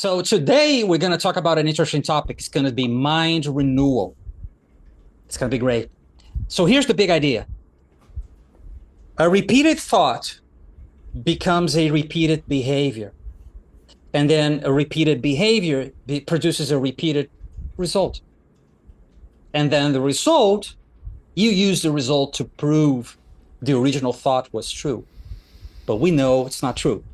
So today we're going to talk about an interesting topic. It's going to be mind renewal. It's going to be great. So here's the big idea. A repeated thought becomes a repeated behavior. And then a repeated behavior produces a repeated result. And then the result, you use the result to prove the original thought was true. But we know it's not true.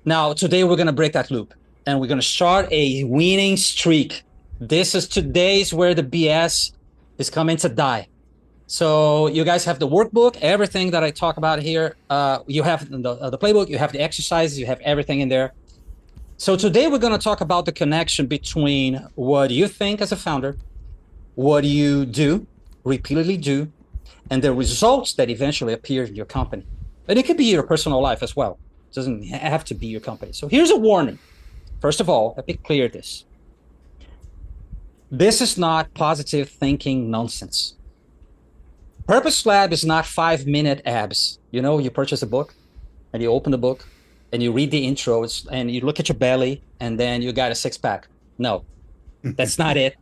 Now, today we're going to break that loop and we're going to start a winning streak. This is today's where the BS is coming to die. So you guys have the workbook, everything that I talk about here. You have the playbook, you have the exercises, you have everything in there. So today we're going to talk about the connection between what you think as a founder, what you do, repeatedly do, and the results that eventually appear in your company. And it could be your personal life as well. It doesn't have to be your company. So here's a warning. First of all, let me clear this. This is not positive thinking nonsense. Purpose Lab is not 5-minute abs. You know, you purchase a book and you open the book and you read the intro and you look at your belly and then you got a six-pack. No, that's not it.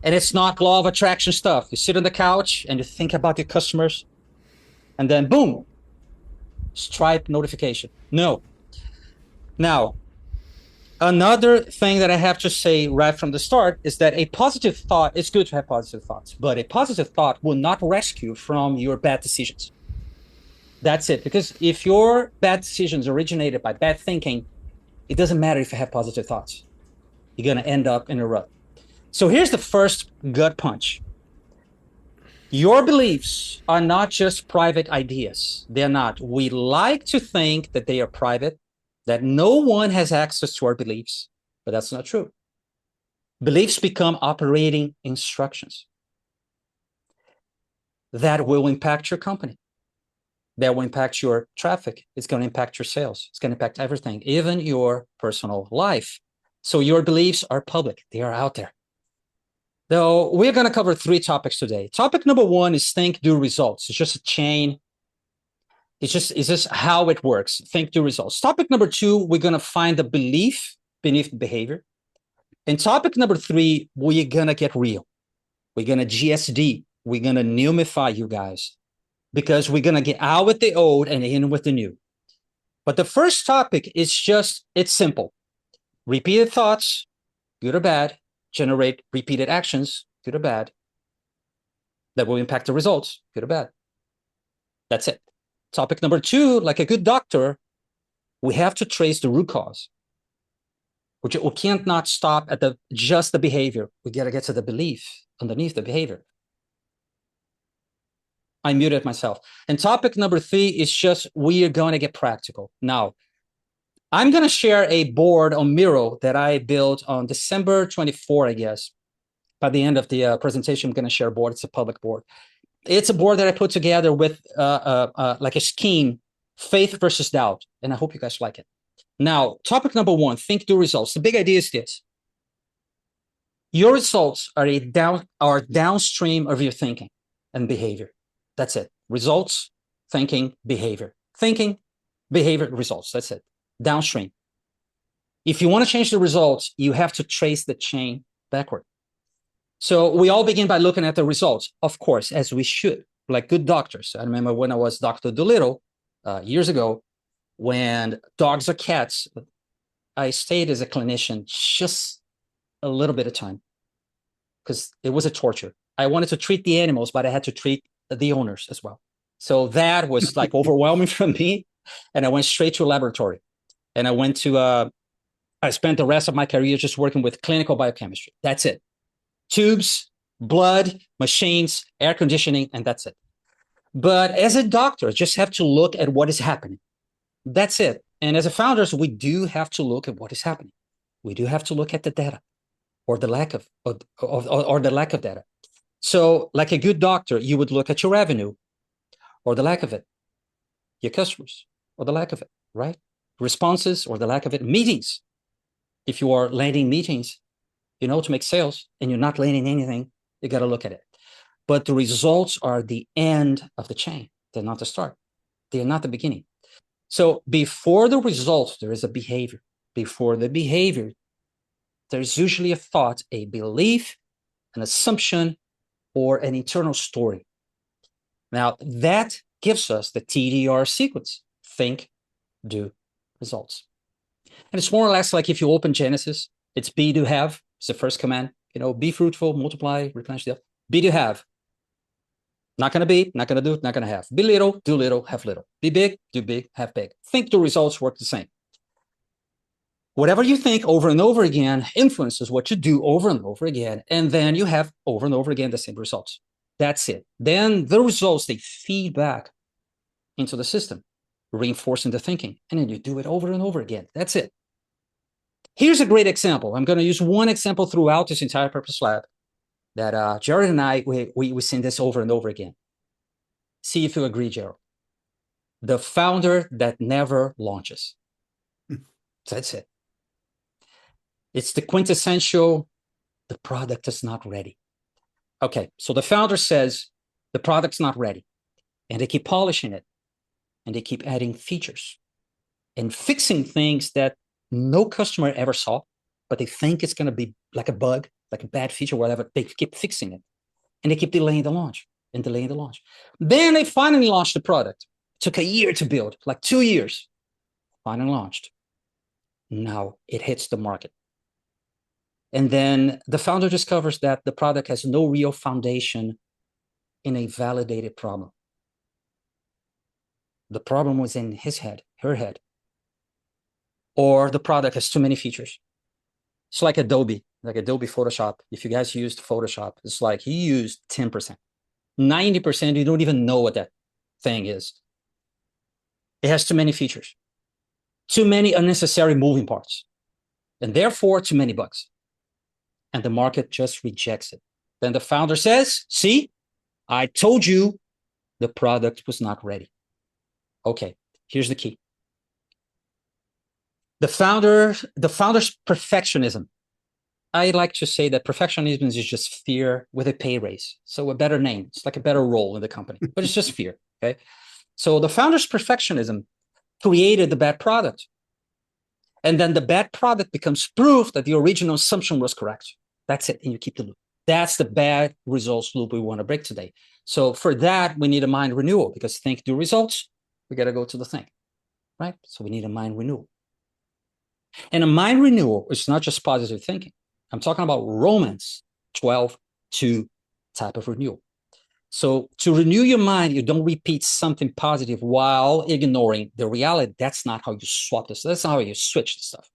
And it's not law of attraction stuff. You sit on the couch and you think about your customers and then boom, Stripe notification. No. Now, another thing that I have to say right from the start is that a positive thought, it's good to have positive thoughts, but a positive thought will not rescue from your bad decisions. That's it. Because if your bad decisions originated by bad thinking, it doesn't matter if you have positive thoughts. You're going to end up in a rut. So here's the first gut punch. Your beliefs are not just private ideas. They're not. We like to think that they are private, that no one has access to our beliefs, but that's not true. Beliefs become operating instructions that will impact your company, that will impact your traffic. It's going to impact your sales. It's going to impact everything, even your personal life. So your beliefs are public. They are out there. Though we're going to cover 3 topics today. Topic number 1 is think, do, results. It's just a chain. It's just how it works. Think, do, results. Topic number 2, we're going to find the belief beneath the behavior. And topic number 3, we're going to get real. We're going to GSD. We're going to numify you guys because we're going to get out with the old and in with the new. But the first topic is it's simple. Repeated thoughts, good or bad, generate repeated actions, good or bad, that will impact the results, good or bad. That's it. Topic number 2, like a good doctor, we have to trace the root cause. We can't not stop at just the behavior. We got to get to the belief underneath the behavior. I muted myself. And topic number 3 is we are going to get practical. Now, I'm going to share a board on Miro that I built on December 24, I guess. By the end of the presentation, I'm going to share a board. It's a public board. It's a board that I put together with like a scheme, faith versus doubt. And I hope you guys like it. Now, topic number 1, think, do, results. The big idea is this. Your results are downstream of your thinking and behavior. That's it. Results, thinking, behavior. Thinking, behavior, results. That's it. Downstream. If you want to change the results, you have to trace the chain backward. So we all begin by looking at the results, of course, as we should, like good doctors. I remember when I was Dr. Dolittle years ago, when dogs or cats, I stayed as a clinician just a little bit of time because it was a torture. I wanted to treat the animals, but I had to treat the owners as well. So that was like overwhelming for me. And I went straight to a laboratory. And I spent the rest of my career just working with clinical biochemistry. That's it. Tubes, blood, machines, air conditioning, and that's it. But as a doctor, just have to look at what is happening. That's it. And as a founders, we do have to look at what is happening. We do have to look at the data or the lack of data. So like a good doctor, you would look at your revenue or the lack of it, your customers or the lack of it, right? Responses or the lack of it, meetings. If you are landing meetings, to make sales and you're not landing anything, you got to look at it. But the results are the end of the chain. They're not the start. They're not the beginning. So before the results, there is a behavior. Before the behavior, There's usually a thought, a belief, an assumption, or an internal story. Now, that gives us the TDR sequence: think, do, results. And it's more or less like if you open Genesis, it's be, do, have. It's the first command. Be fruitful, multiply, replenish the earth. Be, do, have. Not going to be, not going to do, not going to have. Be little, do little, have little. Be big, do big, have big. Think, do, results work the same. Whatever you think over and over again influences what you do over and over again. And then you have over and over again the same results. That's it. Then the results, they feed back into the system, reinforcing the thinking. And then you do it over and over again. That's it. Here's a great example. I'm going to use one example throughout this entire Purpose Lab that Gerald and I, we seen this over and over again. See if you agree, Gerald. The founder that never launches. That's it. It's the quintessential, the product is not ready. Okay, so the founder says the product's not ready, and they keep polishing it, and they keep adding features and fixing things that no customer ever saw, but they think it's going to be like a bug, like a bad feature, whatever. They keep fixing it, and they keep delaying the launch and delaying the launch. Then they finally launched the product. It took a year to build, like 2 years. Finally launched. Now it hits the market. And then the founder discovers that the product has no real foundation in a validated problem. The problem was in his head, her head. Or the product has too many features. It's like Adobe Photoshop. If you guys used Photoshop, it's like he used 10%. 90%, you don't even know what that thing is. It has too many features, too many unnecessary moving parts, and therefore too many bugs. And the market just rejects it. Then the founder says, see, I told you the product was not ready. Okay, here's the key. The founder's perfectionism. I like to say that perfectionism is just fear with a pay raise. So a better name. It's like a better role in the company, but it's just fear. Okay. So the founder's perfectionism created the bad product. And then the bad product becomes proof that the original assumption was correct. That's it. And you keep the loop. That's the bad results loop we want to break today. So for that, we need a mind renewal, because think, do, results. We got to go to the think, right? So we need a mind renewal. And a mind renewal is not just positive thinking. I'm talking about Romans 12:2 type of renewal. So to renew your mind, you don't repeat something positive while ignoring the reality. That's not how you swap this. That's not how you switch the stuff.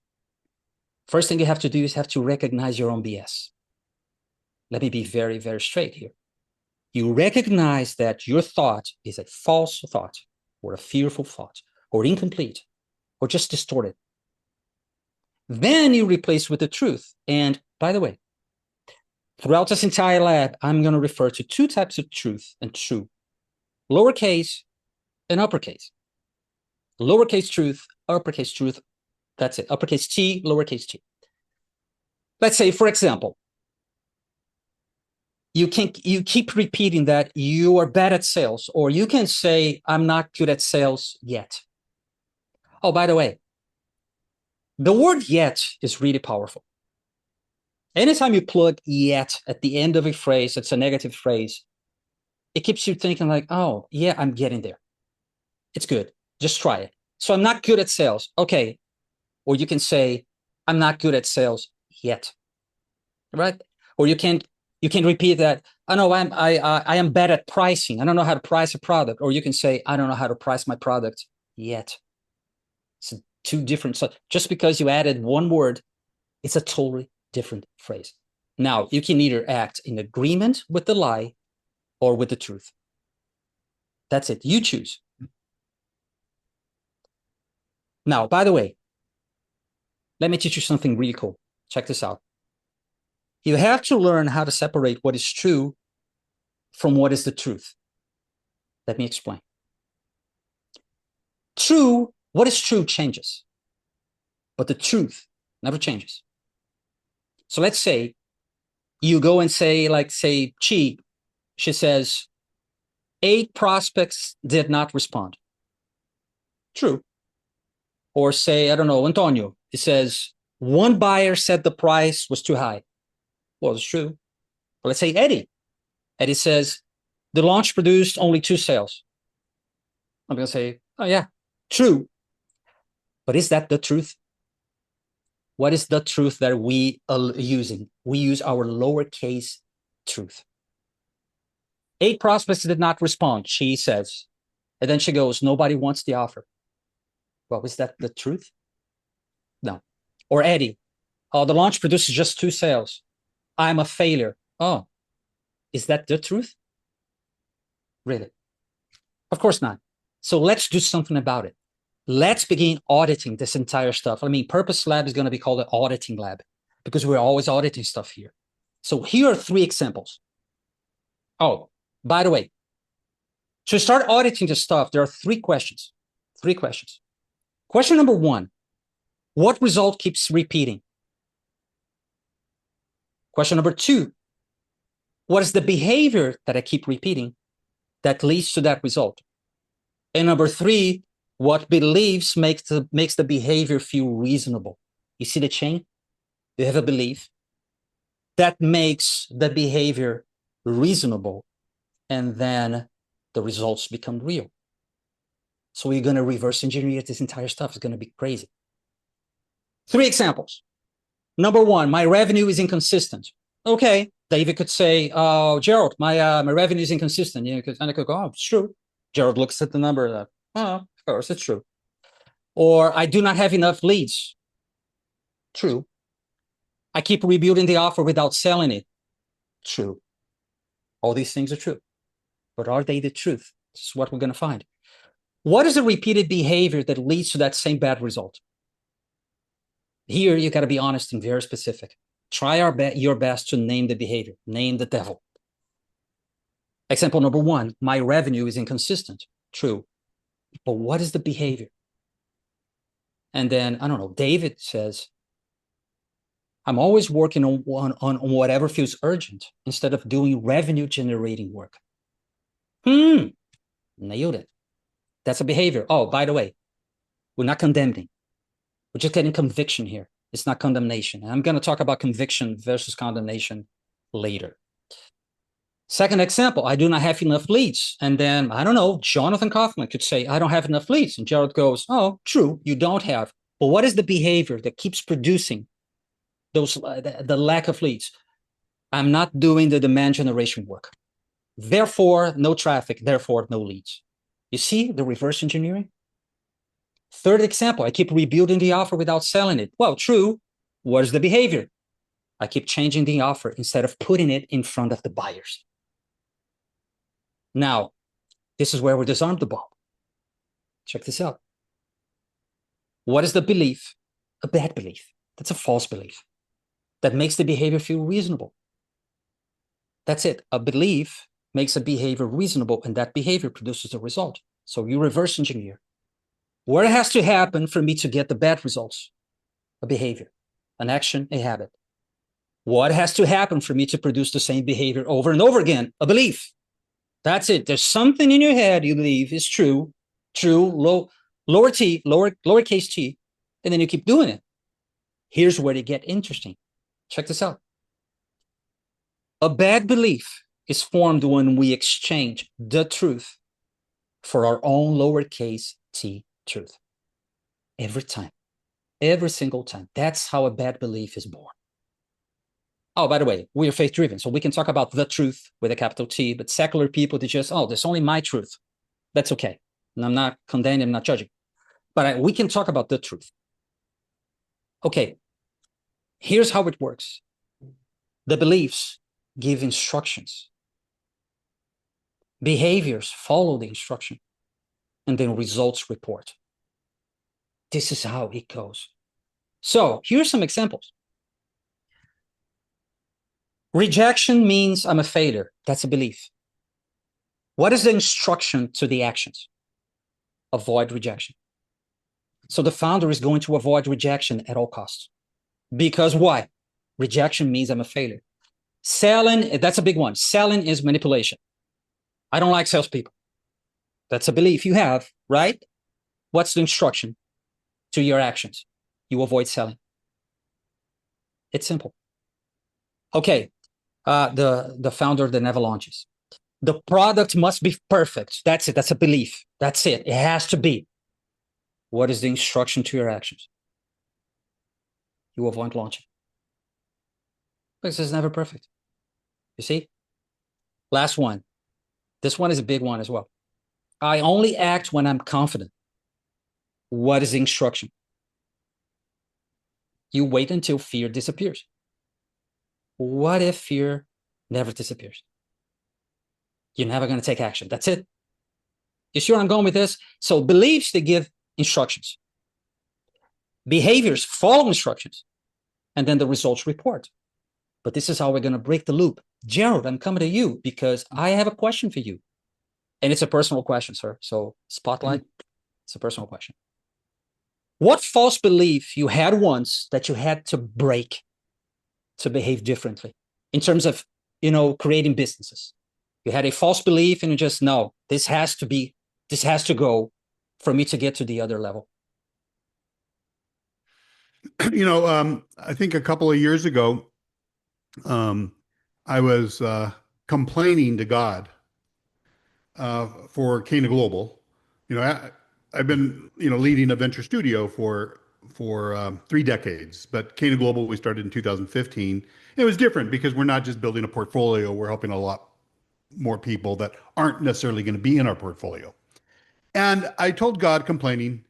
First thing you have to do is have to recognize your own BS. Let me be very, very straight here. You recognize that your thought is a false thought, or a fearful thought, or incomplete, or just distorted. Then you replace with the truth. And by the way, throughout this entire lab, I'm going to refer to two types of truth and true: lowercase and uppercase. Lowercase truth, uppercase truth. That's it. Uppercase T, lowercase t. Let's say, for example, you keep repeating that you are bad at sales, or you can say, I'm not good at sales yet. Oh, by the way, the word yet is really powerful. Anytime you plug yet at the end of a phrase, it's a negative phrase, it keeps you thinking like, oh, yeah, I'm getting there. It's good. Just try it. So I'm not good at sales. Okay. Or you can say, I'm not good at sales yet. Right? Or you can repeat that. I know I am bad at pricing. I don't know how to price a product. Or you can say, I don't know how to price my product yet. It's two different. So just because you added one word, it's a totally different phrase. Now, you can either act in agreement with the lie or with the truth. That's it. You choose. Now, by the way, let me teach you something really cool. Check this out. You have to learn how to separate what is true from what is the truth. Let me explain. What is true changes, but the truth never changes. So let's say you go and say, she says, 8 prospects did not respond. True. Or say, I don't know, Antonio, he says, One buyer said the price was too high. Well, it's true. But let's say Eddie. Eddie says, the launch produced only 2 sales. I'm going to say, oh, yeah, true. But is that the truth? What is the truth that we are using? We use our lowercase truth. 8 prospects did not respond, she says. And then she goes, nobody wants the offer. Well, is that the truth? No. Or Eddie, oh, the launch produces just 2 sales. I'm a failure. Oh, is that the truth? Really? Of course not. So let's do something about it. Let's begin auditing this entire stuff. I mean, Purpose Lab is going to be called an auditing lab because we're always auditing stuff here. So here are 3 examples. Oh, by the way, to start auditing the stuff, there are 3 questions. 3 questions. Question number 1, what result keeps repeating? Question number 2, what is the behavior that I keep repeating that leads to that result? And number 3, what beliefs makes the behavior feel reasonable? You see the chain? You have a belief that makes the behavior reasonable, and then the results become real. So we're going to reverse engineer this entire stuff. It's going to be crazy. 3 examples. Number 1, my revenue is inconsistent. Okay, David could say, oh, Gerald, my revenue is inconsistent. You know, and I could go, oh, it's true. Gerald looks at the number, oh, of course, it's true. Or I do not have enough leads. True. I keep rebuilding the offer without selling it. True. All these things are true. But are they the truth? This is what we're going to find. What is a repeated behavior that leads to that same bad result? Here, you got to be honest and very specific. Try your best to name the behavior. Name the devil. Example number 1, my revenue is inconsistent. True. But what is the behavior? And then, I don't know, David says, I'm always working on whatever feels urgent instead of doing revenue generating work. Nailed it. That's a behavior. Oh, by the way, we're not condemning. We're just getting conviction here. It's not condemnation. And I'm going to talk about conviction versus condemnation later. Second example, I do not have enough leads. And then, I don't know, Jonathan Kaufman could say, I don't have enough leads. And Gerald goes, oh, true, you don't have. But what is the behavior that keeps producing those the lack of leads? I'm not doing the demand generation work. Therefore, no traffic. Therefore, no leads. You see the reverse engineering? Third example, I keep rebuilding the offer without selling it. Well, true. What is the behavior? I keep changing the offer instead of putting it in front of the buyers. Now, this is where we disarm the bomb. Check this out. What is the belief? A bad belief. That's a false belief that makes the behavior feel reasonable. That's it. A belief makes a behavior reasonable, and that behavior produces a result. So you reverse engineer. What has to happen for me to get the bad results? A behavior, an action, a habit. What has to happen for me to produce the same behavior over and over again? A belief. That's it. There's something in your head you believe is true, lowercase t, and then you keep doing it. Here's where they get interesting. Check this out. A bad belief is formed when we exchange the truth for our own lowercase t truth. Every time. Every single time. That's how a bad belief is born. Oh, by the way, we are faith-driven, so we can talk about the truth with a capital T, but secular people, they just, oh, there's only my truth. That's okay. And I'm not condemning, I'm not judging. But we can talk about the truth. Okay, here's how it works. The beliefs give instructions. Behaviors follow the instruction, and then results report. This is how it goes. So here's some examples. Rejection means I'm a failure. That's a belief. What is the instruction to the actions? Avoid rejection. So the founder is going to avoid rejection at all costs. Because why? Rejection means I'm a failure. Selling, that's a big one. Selling is manipulation. I don't like salespeople. That's a belief you have, right? What's the instruction to your actions? You avoid selling. It's simple. Okay, the founder that never launches. The product must be perfect. That's it. That's a belief. That's it. It has to be. What is the instruction to your actions? You avoid launching because it's never perfect. You see? Last one. This one is a big one as well. I only act when I'm confident. What is the instruction? You wait until fear disappears. What if fear never disappears? You're never going to take action. That's it. You see where I'm going with this? So beliefs, they give instructions. Behaviors follow instructions. And then the results report. But this is how we're going to break the loop. Gerald, I'm coming to you because I have a question for you. And it's a personal question, sir. So spotlight, it's a personal question. What false belief you had once that you had to break to behave differently in terms of, creating businesses? You had a false belief and you just, no, this has to go for me to get to the other level. I think a couple of years ago, I was complaining to God for CanaGlobal. I've been leading a venture studio for 3 decades, but CanaGlobal we started in 2015. It was different because we're not just building a portfolio; we're helping a lot more people that aren't necessarily going to be in our portfolio. And I told God, complaining,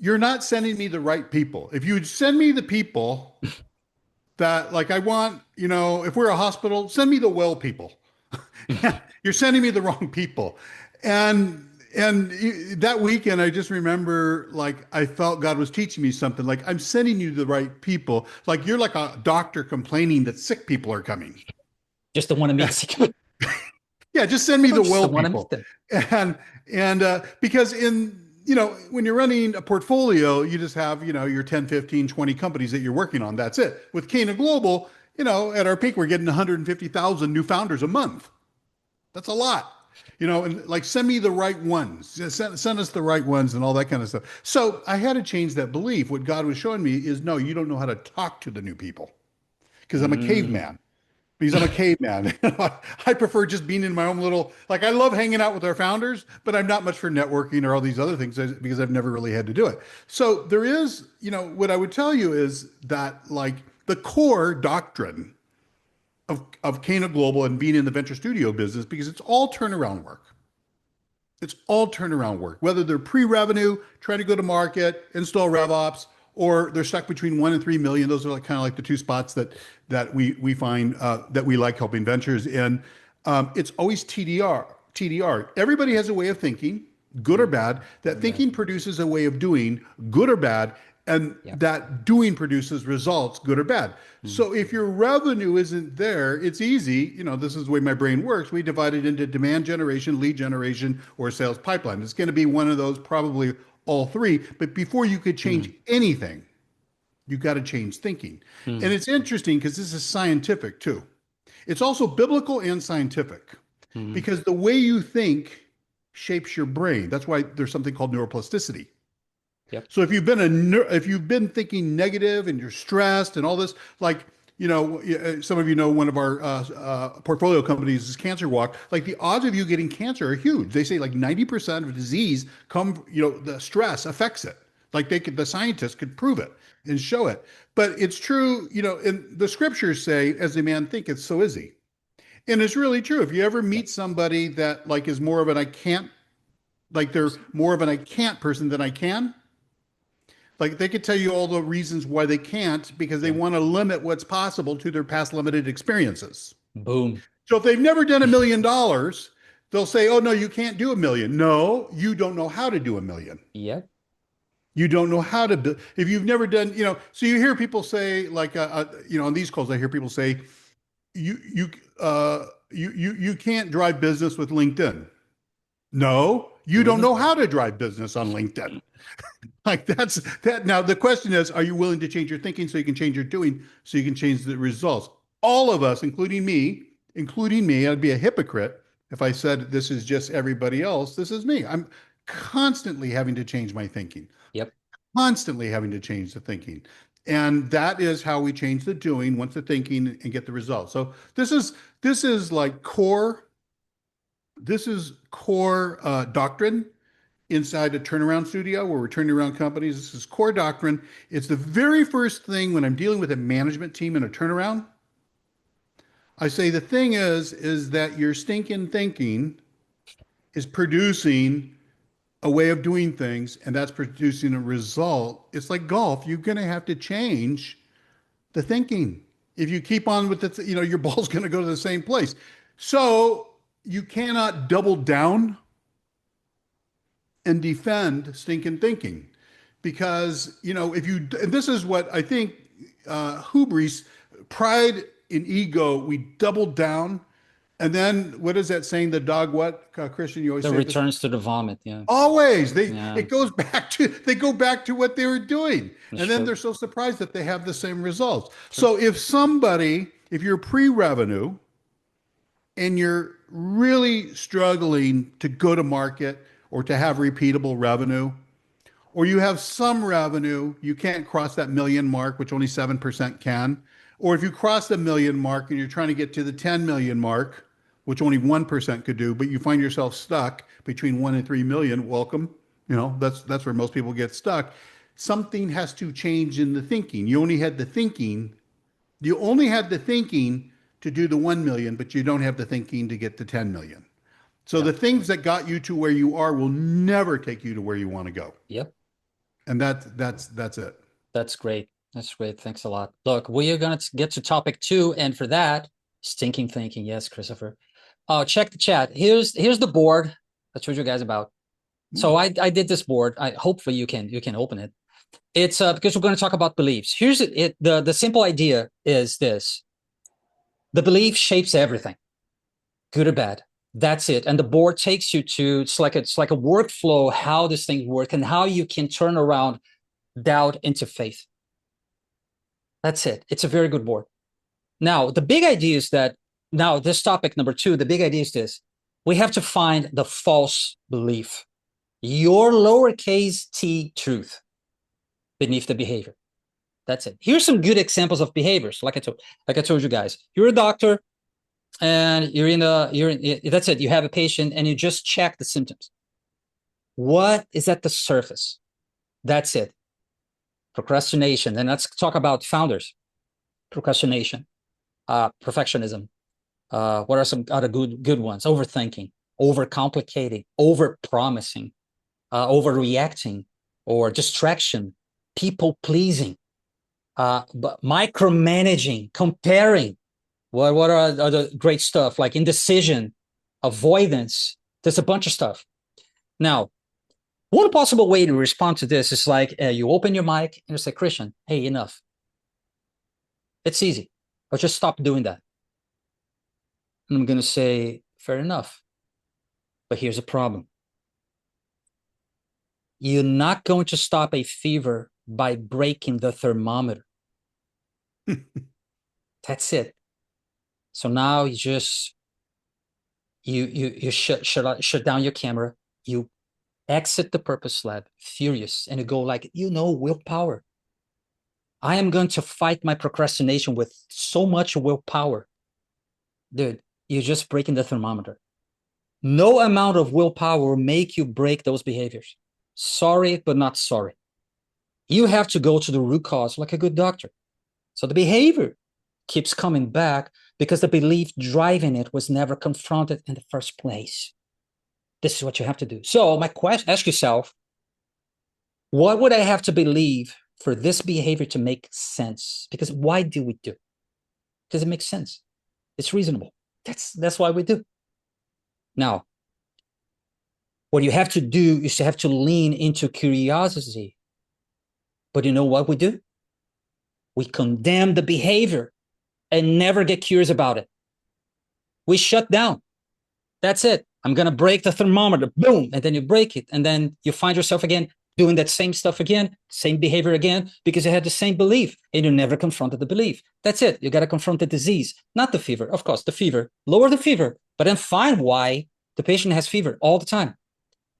"You're not sending me the right people. If you'd send me the people that like I want, if we're a hospital, send me the well people." You're sending me the wrong people. And that weekend, I just remember like I felt God was teaching me something. Like I'm sending you the right people. Like you're like a doctor complaining that sick people are coming. Just don't want to meet sick. Yeah, just send me the Just well don't want to meet people. them. And because when you're running a portfolio, you just have, your 10, 15, 20 companies that you're working on. That's it. With CanaGlobal, at our peak, we're getting 150,000 new founders a month. That's a lot. And like send me the right ones. Send us the right ones and all that kind of stuff. So I had to change that belief. What God was showing me is no, you don't know how to talk to the new people because I'm a Mm. caveman. Because I'm a caveman. I prefer just being in my own little, like I love hanging out with our founders, but I'm not much for networking or all these other things because I've never really had to do it. So there is, what I would tell you is that like the core doctrine of CanaGlobal and being in the venture studio business, because it's all turnaround work. It's all turnaround work, whether they're pre-revenue, trying to go to market, install RevOps, or they're stuck between 1 and 3 million. Those are like kind of like the two spots that we find that we like helping ventures in. It's always TDR. TDR. Everybody has a way of thinking, good or bad. That Bad. thinking produces a way of doing, good or bad, and Yeah. that doing produces results, good or bad. Mm. So if your revenue isn't there, it's easy. This is the way my brain works. We divide it into demand generation, lead generation, or sales pipeline. It's going to be one of those, probably all three. But before you could change Mm. anything, you got to change thinking. And Mm. it's interesting because this is scientific too. It's also biblical and scientific Mm. because the way you think shapes your brain. That's why there's something called neuroplasticity. Yep. So if you've been thinking negative and you're stressed and all this, like some of one of our portfolio companies is Cancer Walk. Like the odds of you getting cancer are huge. They say like 90% of disease the stress affects it. Like the scientists could prove it and show it. But it's true, and the scriptures say, "As a man thinketh, so is he." And it's really true. If you ever Yep. meet somebody that like is more of an I can't, like they're more of an I can't person than I can, like they could tell you all the reasons why they can't because they Yeah. want to limit what's possible to their past limited experiences. Boom. So if they've never done $1 million, they'll say, "Oh no, you can't do 1 million." No, you don't know how to do 1 million. Yep. You don't know how to build. If you've never done, so you hear people say like, on these calls, I hear people say, you can't drive business with LinkedIn. No, you don't Really? know how to drive business on LinkedIn. Like that's that. Now the question is, are you willing to change your thinking so you can change your doing, so you can change the results? All of us, including me, I'd be a hypocrite if I said this is just everybody else. This is me. I'm constantly having to change my thinking, Yep. constantly having to change the thinking. And that is how we change the doing once the thinking and get the results. So this is like core, this is core doctrine inside a turnaround studio where we're turning around companies. This is core doctrine. It's the very first thing when I'm dealing with a management team in a turnaround. I say the thing is that your stinking thinking is producing a way of doing things, and that's producing a result. It's like golf. You're going to have to change the thinking. If you keep on with the, your ball's going to go to the same place. So you cannot double down and defend stinking thinking because, if you, and this is what I think hubris, pride and ego, we double down. And then what is that saying? The dog, what, Christian, you always The say this? returns to the vomit. Yeah. Always. Yeah. It goes back to, they go back to what they were doing. That's And then true. they're so surprised that they have the same results. True. So if you're pre-revenue and you're really struggling to go to market or to have repeatable revenue, or you have some revenue, you can't cross that million mark, which only 7% can. Or if you cross the million mark and you're trying to get to the 10 million mark, which only 1% could do, but you find yourself stuck between 1 and 3 million, welcome. That's where most people get stuck. Something has to change in the thinking. You only had the thinking to do the 1 million, but you don't have the thinking to get to 10 million. So Yeah. the things that got you to where you are will never take you to where you want to go. Yep. And that's it. That's great. That's great. Thanks a lot. Look, we are going to get to topic 2. And for that, stinking thinking. Yes, Christopher. Check the chat. Here's the board I told you guys about. So I did this board. Hopefully you can open it. It's because we're going to talk about beliefs. Here's it. The simple idea is this: the belief shapes everything, good or bad. That's it. And the board takes you to it's like a workflow how this thing works and how you can turn around doubt into faith. That's it. It's a very good board. Now, the big idea is that now this topic number 2, the big idea is this: we have to find the false belief, your lowercase t truth beneath the behavior. That's it. Here's some good examples of behaviors. Like I told you guys, you're a doctor and that's it. You have a patient and you just check the symptoms. What is at the surface? That's it. Procrastination. And let's talk about founders. Procrastination, perfectionism. What are some other good ones? Overthinking, overcomplicating, overpromising, overreacting, or distraction, people pleasing, but micromanaging, comparing. What are the great stuff like indecision, avoidance? There's a bunch of stuff. Now, one possible way to respond to this is like you open your mic and you say, Christian, hey, enough. It's easy. I'll just stop doing that. And I'm going to say, fair enough. But here's a problem. You're not going to stop a fever by breaking the thermometer. That's it. So now you just you shut down your camera, you exit the purpose lab furious, and you go like, willpower. I am going to fight my procrastination with so much willpower. Dude, you're just breaking the thermometer. No amount of willpower will make you break those behaviors. Sorry, but not sorry. You have to go to the root cause like a good doctor. So the behavior keeps coming back because the belief driving it was never confronted in the first place. This is what you have to do. So my question, ask yourself, what would I have to believe for this behavior to make sense? Because why do we do? Because it makes sense. It's reasonable. That's why we do. Now, what you have to do is you have to lean into curiosity. But you know what we do? We condemn the behavior and never get curious about it. We shut down. That's it. I'm going to break the thermometer. Boom. And then you break it. And then you find yourself again doing that same stuff again, same behavior again, because you had the same belief and you never confronted the belief. That's it. You got to confront the disease, not the fever. Of course, the fever. Lower the fever, but then find why the patient has fever all the time.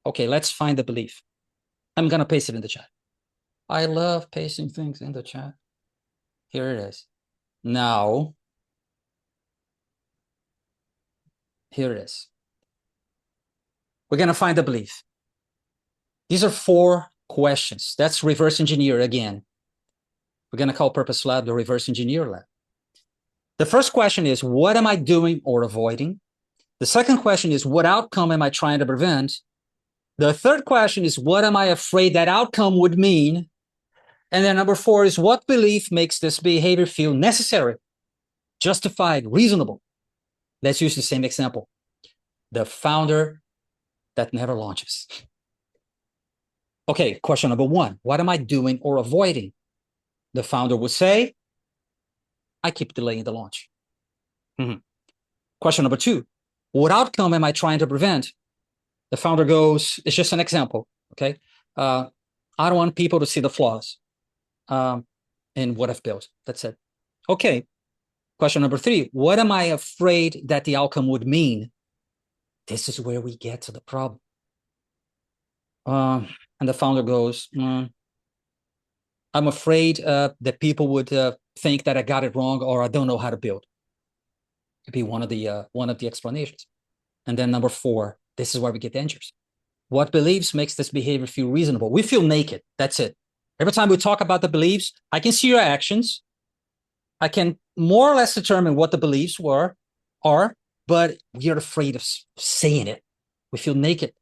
Okay, let's find the belief. I'm going to paste it in the chat. I love pasting things in the chat. Here it is. Now, here it is. We're going to find the belief. These are 4 questions. That's reverse engineer again. We're going to call Purpose Lab the reverse engineer lab. The first question is, what am I doing or avoiding? The second question is, what outcome am I trying to prevent? The third question is, what am I afraid that outcome would mean? And then number 4 is, what belief makes this behavior feel necessary, justified, reasonable? Let's use the same example. The founder that never launches. Okay, question number 1, what am I doing or avoiding? The founder would say, I keep delaying the launch. Question number 2, what outcome am I trying to prevent? The founder goes, it's just an example, okay? I don't want people to see the flaws in what I've built. That's it. Okay, question number 3, what am I afraid that the outcome would mean? This is where we get to the problem. And the founder goes, I'm afraid that people would think that I got it wrong or I don't know how to build. It'd be one of the explanations. And then number 4, this is where we get dangerous. What beliefs makes this behavior feel reasonable? We feel naked. That's it. Every time we talk about the beliefs, I can see your actions. I can more or less determine what the beliefs are, but we are afraid of saying it. We feel naked.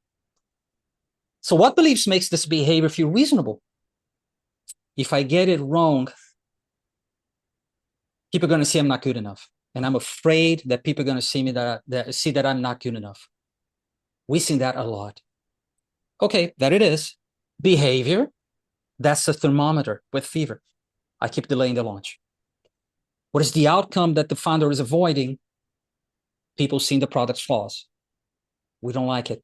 So what beliefs makes this behavior feel reasonable? If I get it wrong, people are going to see I'm not good enough. And I'm afraid that people are going to see me see that I'm not good enough. We see that a lot. Okay, that it is. Behavior, that's the thermometer with fever. I keep delaying the launch. What is the outcome that the founder is avoiding? People seeing the product's flaws. We don't like it.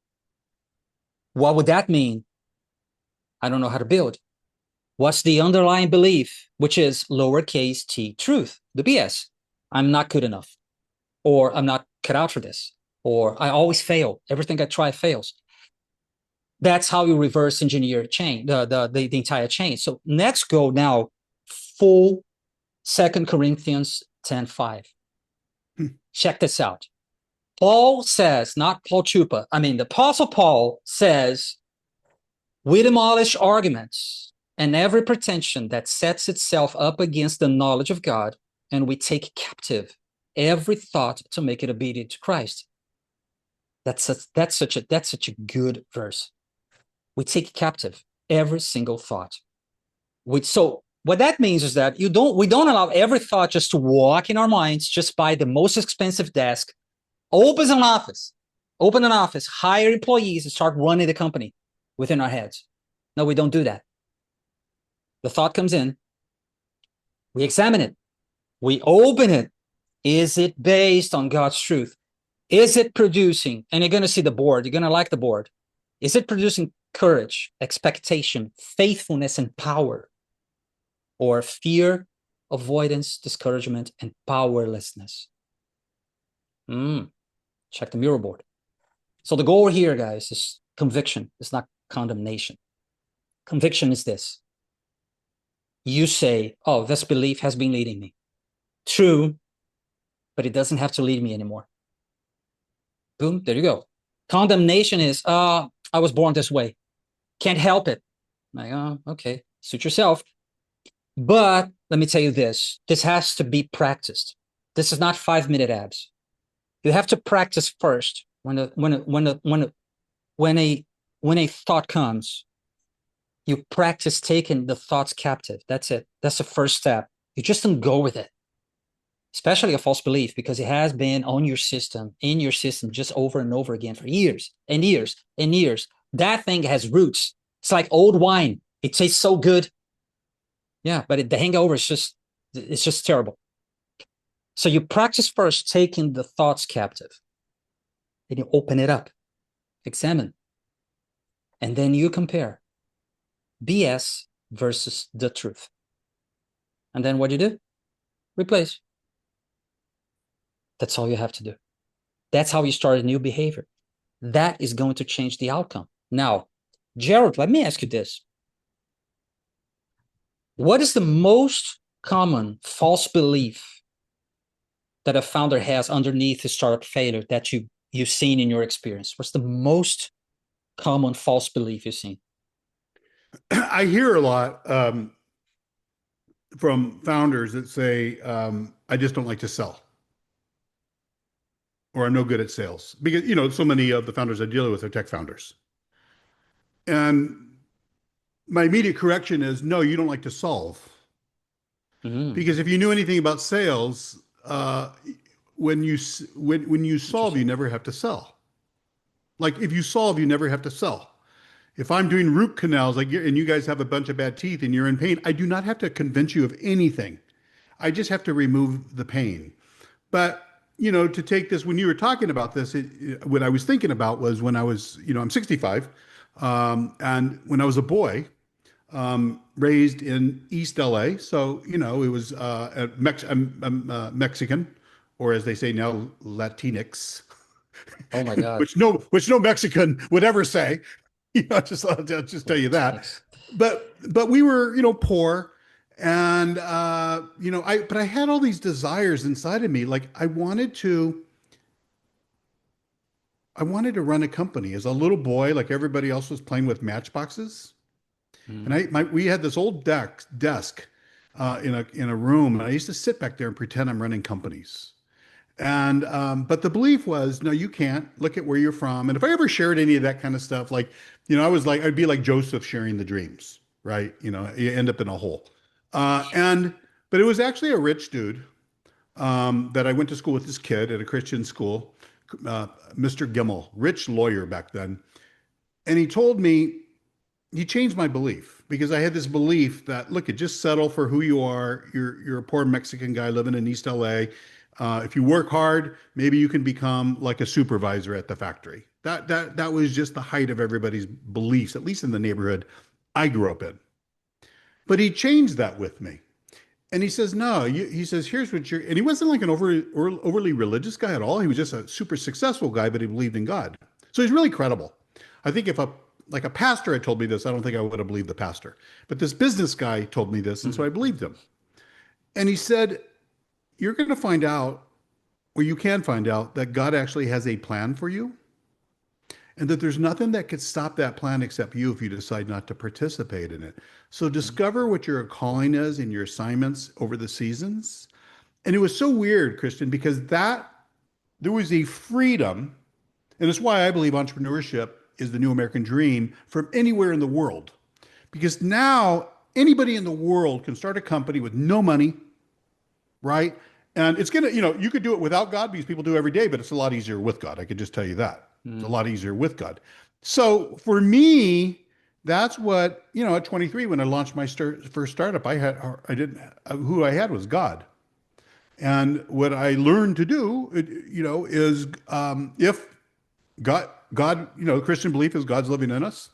What would that mean? I don't know how to build. What's the underlying belief, which is lowercase t truth, the BS? I'm not good enough, or I'm not cut out for this, or I always fail. Everything I try fails. That's how you reverse engineer chain, the entire chain. So let's go now full 2 Corinthians 10:5. Check this out. Paul says, not Paul Chupa, the Apostle Paul says, we demolish arguments and every pretension that sets itself up against the knowledge of God, and we take captive every thought to make it obedient to Christ. That's such a good verse. We take captive every single thought. So what that means is that we don't allow every thought just to walk in our minds, just buy the most expensive desk, open an office, hire employees, and start running the company within our heads. No, we don't do that. The thought comes in, we examine it, we open it. Is it based on God's truth? Is it producing, and you're going to see the board, you're going to like the board. Is it producing courage, expectation, faithfulness, and power? Or fear, avoidance, discouragement, and powerlessness? Check the mirror board. So the goal here, guys, is conviction. It's not condemnation. Conviction is this. You say, oh, this belief has been leading me. True, but it doesn't have to lead me anymore. Boom, there you go. Condemnation is, I was born this way. Can't help it. Like, oh, okay, suit yourself. But let me tell you this. This has to be practiced. This is not 5-minute abs. You have to practice first. When a thought comes, you practice taking the thoughts captive. That's it. That's the first step. You just don't go with it. Especially a false belief, because it has been on your system, in your system, just over and over again for years and years and years. That thing has roots. It's like old wine. It tastes so good. Yeah, but the hangover is just terrible. So you practice first taking the thoughts captive. Then you open it up, examine, and then you compare BS versus the truth. And then what do you do? Replace. That's all you have to do. That's how you start a new behavior. That is going to change the outcome. Now, Gerald, let me ask you this. What is the most common false belief that a founder has underneath his startup failure that you've seen in your experience? What's the most common false belief you've seen? I hear a lot from founders that say, I just don't like to sell, or I'm no good at sales. Because, so many of the founders I deal with are tech founders. And my immediate correction is, no, you don't like to solve. Mm, Because if you knew anything about sales, when you solve, you interesting. never have to sell. Like if you solve, you never have to sell. If I'm doing root canals, like and you guys have a bunch of bad teeth and you're in pain, I do not have to convince you of anything. I just have to remove the pain. But to take this, when you were talking about this, what I was thinking about was when I was, I'm 65, and when I was a boy, raised in East LA, so it was Mexican, or as they say now, Latinx, Oh my God. which no Mexican would ever say. I'll just tell you that. Latinx. But we were, poor, and but I had all these desires inside of me. Like I wanted to run a company as a little boy, like everybody else was playing with matchboxes. And Mm, we had this old desk in a room, and I used to sit back there and pretend I'm running companies. And but the belief was, no, you can't. Look at where you're from. And if I ever shared any of that kind of stuff, like, I'd be like Joseph sharing the dreams, right? You end up in a hole. And but it was actually a rich dude that I went to school with this kid at a Christian school, Mr. Gimmel, rich lawyer back then. And he changed my belief because I had this belief that look, just settle for who you are. You're a poor Mexican guy living in East LA. If you work hard, maybe you can become like a supervisor at the factory. That was just the height of everybody's beliefs, at least in the neighborhood I grew up in. But he changed that with me. And he says, no, he says, here's what you're, and he wasn't like an overly religious guy at all. He was just a super successful guy, but he believed in God. So he's really credible. I think if a pastor had told me this, I don't think I would have believed the pastor. But this business guy told me this, and so mm, I believed him. And he said, you're going to find out, or you can find out, that God actually has a plan for you, and that there's nothing that could stop that plan except you if you decide not to participate in it. So mm, discover what your calling is in your assignments over the seasons. And it was so weird, Christian, because there was a freedom, and it's why I believe entrepreneurship is the new American dream from anywhere in the world. Because now anybody in the world can start a company with no money, right? And it's gonna, you could do it without God because people do every day, but it's a lot easier with God. I could just tell you that. It's a mm. lot easier with God. So for me, that's what, at 23, when I launched my first startup, I didn't, who I had was God. And what I learned to do, is if God, Christian belief is God's living in us.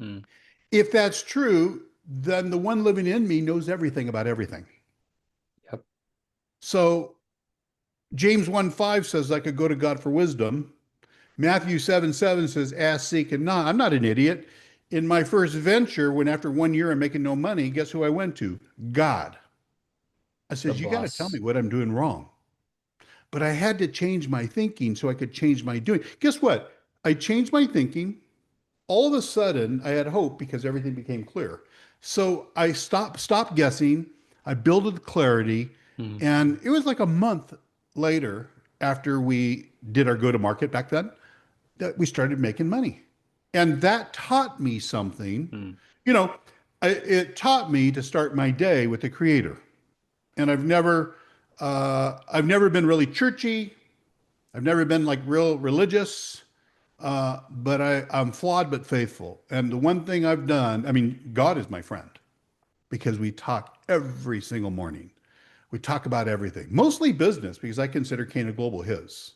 Mm. If that's true, then the one living in me knows everything about everything. Yep. So James 1:5 says I could go to God for wisdom. Matthew 7:7 says, ask, seek, and knock. I'm not an idiot. In my first venture, when after 1 year I'm making no money, guess who I went to? God. I The says, you got to tell me boss. what I'm doing wrong. But I had to change my thinking so I could change my doing. Guess what? I changed my thinking. All of a sudden, I had hope because everything became clear. So I stopped guessing. I built clarity, Mm, and it was like a month later after we did our go to market back then that we started making money, and that taught me something. mm. You know, it taught me to start my day with the Creator, and I've never been really churchy. I've never been like real religious. But I'm flawed but faithful. And the one thing I've done, I mean, God is my friend because we talk every single morning. We talk about everything, mostly business because I consider CanaGlobal his.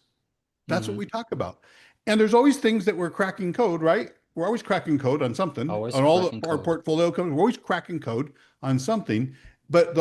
That's what Hmm. we talk about. And there's always things that we're cracking code, right? We're always cracking code on something. Always On all cracking our code. portfolio companies, we're always cracking code on something. But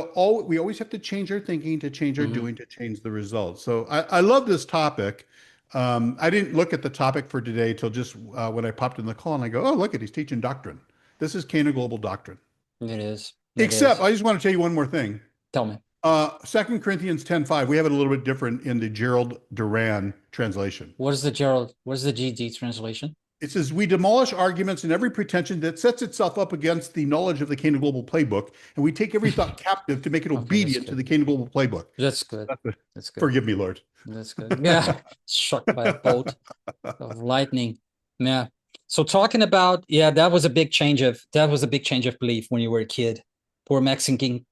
we always have to change our thinking to change our Hmm. doing to change the results. So I love this topic. I didn't look at the topic for today till just when I popped in the call and I go, oh, look at he's teaching doctrine. This is Cana Global Doctrine. It is. It Except is. I just want to tell you one more thing. Tell me. 2 Corinthians 10:5. We have it a little bit different in the Gerald Duran translation. What is the GD translation? It says, we demolish arguments and every pretension that sets itself up against the knowledge of the CanaGlobal playbook, and we take every thought captive to make it Okay, that's obedient to the good. CanaGlobal playbook. That's good. That's good. Forgive me, Lord. That's good. Yeah. Struck by a bolt of lightning. Yeah. So talking about, yeah, that was a big change of belief when you were a kid. Poor Mexican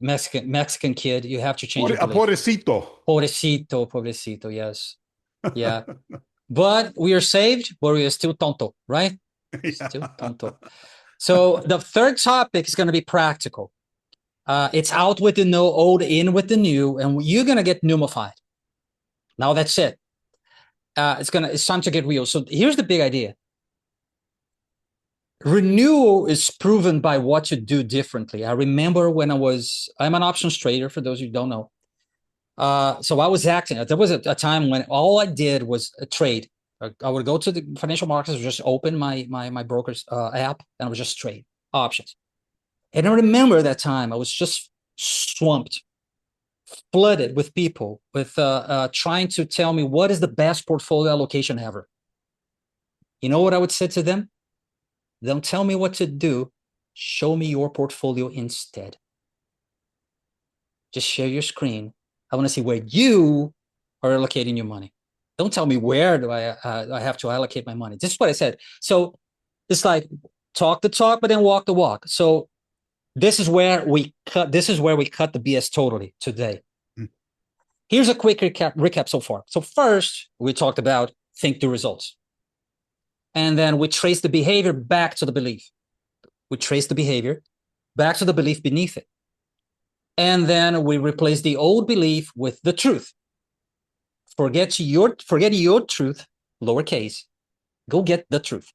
kid. You have to change your belief. Pobrecito. Pobrecito, yes. Yeah. But we are saved, but we are still tonto, right? Still tonto. So the third topic is going to be practical. It's out with the old, in with the new, and you're going to get pneumified. Now that's it. It's time to get real. So here's the big idea. Renewal is proven by what to do differently. I remember when I'm an options trader, for those who don't know. So I was acting. There was a time when all I did was a trade. I would go to the financial markets, just open my broker's app, and I would just trade options. And I remember that time I was just swamped, flooded with people with trying to tell me what is the best portfolio allocation ever. You know what I would say to them? Don't tell me what to do. Show me your portfolio instead. Just share your screen. I want to see where you are allocating your money. Don't tell me where do I have to allocate my money. This is what I said. So it's like talk the talk, but then walk the walk. So this is where we cut the BS totally today. Here's a quick recap so far. So first, we talked about think the results. And then we trace the behavior back to the belief. We trace the behavior back to the belief beneath it. And then we replace the old belief with the truth. Forget your truth, lowercase. Go get the truth.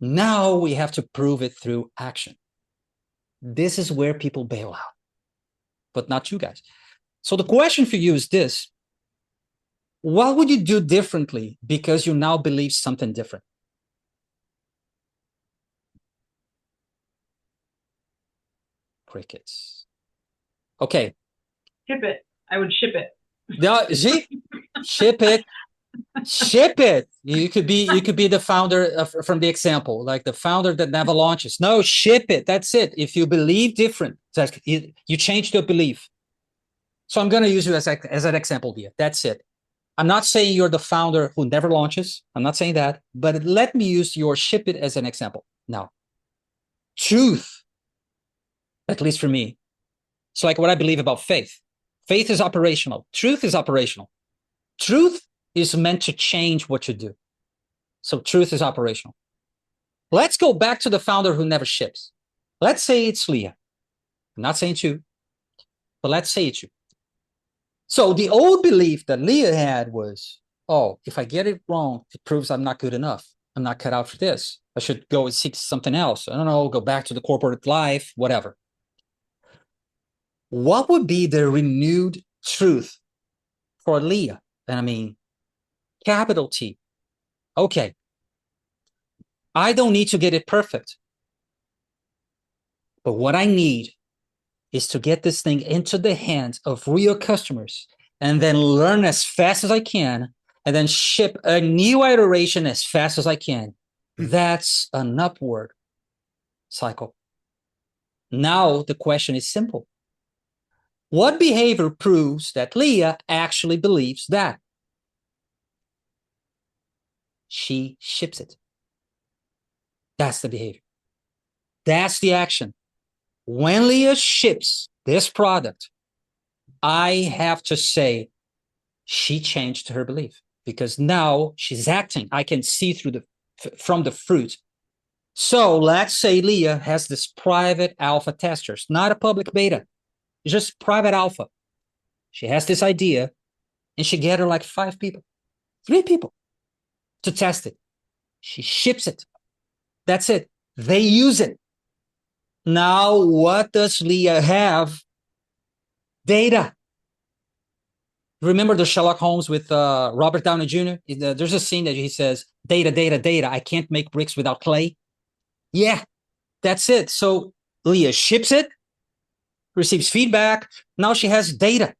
Now we have to prove it through action. This is where people bail out, but not you guys. So the question for you is this. What would you do differently because you now believe something different? Crickets. Okay. Ship it. I would ship it. No, see? Ship it. Ship it. You could be the founder from the example, like the founder that never launches. No, ship it. That's it. If you believe different, you change your belief. So I'm going to use you as an example here. That's it. I'm not saying you're the founder who never launches. I'm not saying that, but let me use your ship it as an example. Now, truth, at least for me, it's like what I believe about faith. Faith is operational. Truth is operational. Truth is meant to change what you do. So truth is operational. Let's go back to the founder who never ships. Let's say it's Leah. I'm not saying you, but let's say it's you. So the old belief that Leah had was, oh, if I get it wrong, it proves I'm not good enough. I'm not cut out for this. I should go and seek something else. I don't know, go back to the corporate life, whatever. What would be the renewed truth for Leah? And I mean, capital T. Okay. I don't need to get it perfect. But what I need is to get this thing into the hands of real customers and then learn as fast as I can and then ship a new iteration as fast as I can. That's an upward cycle. Now the question is simple. What behavior proves that Leah actually believes that? She ships it. That's the behavior. That's the action. When Leah ships this product, I have to say she changed her belief because now she's acting. I can see from the fruit. So let's say Leah has this private alpha testers, not a public beta. It's just private alpha. She has this idea and she gathered like 5 people, 3 people to test it. She ships it. That's it. They use it. Now, what does Leah have? Data. Remember the Sherlock Holmes with Robert Downey Jr.? There's a scene that he says, data, data, data. I can't make bricks without clay. Yeah, that's it. So Leah ships it. receives feedback. Now she has data.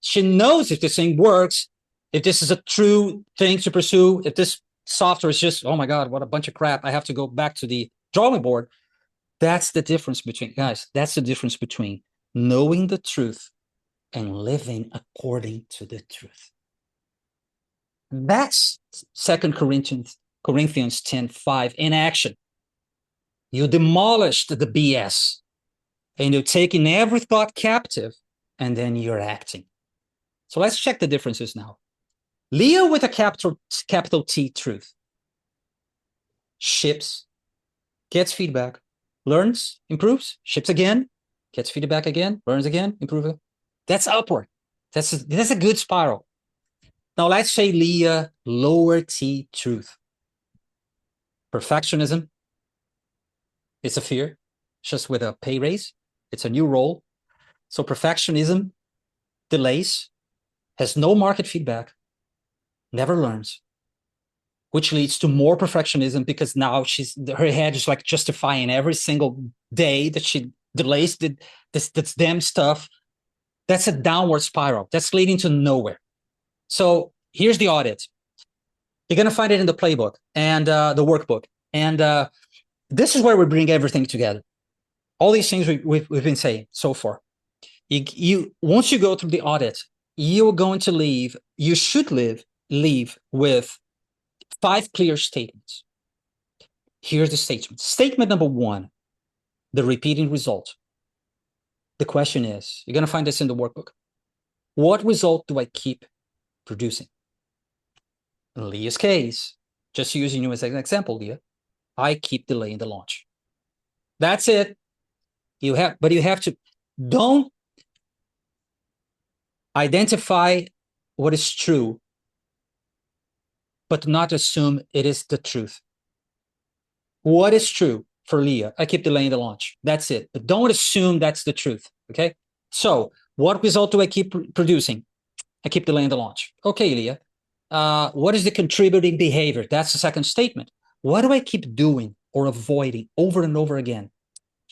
She knows if this thing works, if this is a true thing to pursue, if this software is just, oh my God, what a bunch of crap. I have to go back to the drawing board. That's the difference between, guys, that's the difference between knowing the truth and living according to the truth. That's 2 Corinthians 10:5 in action. You demolished the BS and you're taking every thought captive and then you're acting. So let's check the differences now. Leah with a capital T, truth, ships, gets feedback, learns, improves, ships again, gets feedback again, learns again, improves. That's upward. That's a good spiral. Now let's say Leah, lower T, truth. Perfectionism. It's a fear, just with a pay raise. It's a new role. So perfectionism, delays, has no market feedback, never learns, which leads to more perfectionism because now her head is like justifying every single day that she delays this damn stuff. That's a downward spiral. That's leading to nowhere. So here's the audit. You're going to find it in the playbook and the workbook. And this is where we bring everything together. All these things we've been saying so far. Once you go through the audit, you're going to leave with 5 clear statements. Here's the statement. Statement number 1, the repeating result. The question is, you're going to find this in the workbook. What result do I keep producing? In Leah's case, just using you as an example, Leah, I keep delaying the launch. That's it. You have to, don't identify what is true, but not assume it is the truth. What is true for Leah? I keep delaying the launch. That's it. But don't assume that's the truth. Okay. So what result do I keep producing? I keep delaying the launch. Okay, Leah. What is the contributing behavior? That's the second statement. What do I keep doing or avoiding over and over again?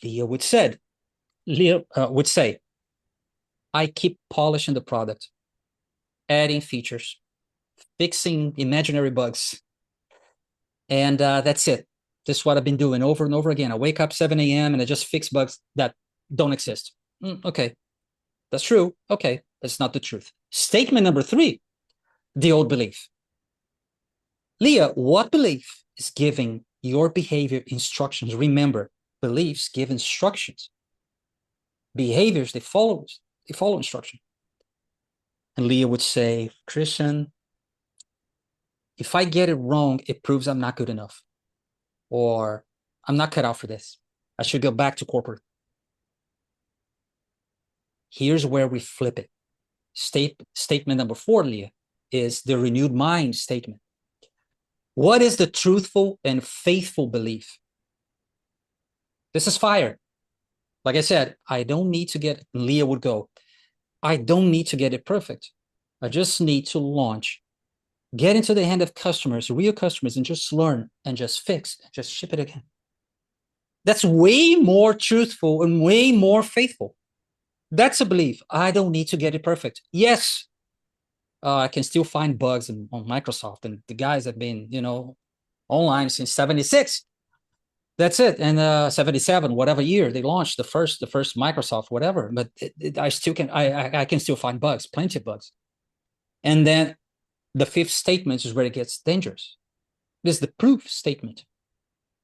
Leah would say, I keep polishing the product, adding features, fixing imaginary bugs. And that's it. This is what I've been doing over and over again. I wake up 7 a.m. and I just fix bugs that don't exist. Okay, that's true. Okay, that's not the truth. Statement number 3, the old belief. Leah, what belief is giving your behavior instructions? Remember, beliefs give instructions. Behaviors, they follow instruction. And Leah would say, Christian, if I get it wrong, it proves I'm not good enough. Or I'm not cut out for this. I should go back to corporate. Here's where we flip it. Statement number 4, Leah, is the renewed mind statement. What is the truthful and faithful belief? This is fire. Like I said, I don't need to get, Leah would go, I don't need to get it perfect. I just need to launch, get into the hand of customers, real customers, and just learn and just fix, and just ship it again. That's way more truthful and way more faithful. That's a belief. I don't need to get it perfect. Yes, I can still find bugs on Microsoft, and the guys have been, online since 76. That's it. And 77, whatever year they launched the first Microsoft, whatever. But I can still find bugs, plenty of bugs. And then the 5th statement is where it gets dangerous. This is the proof statement.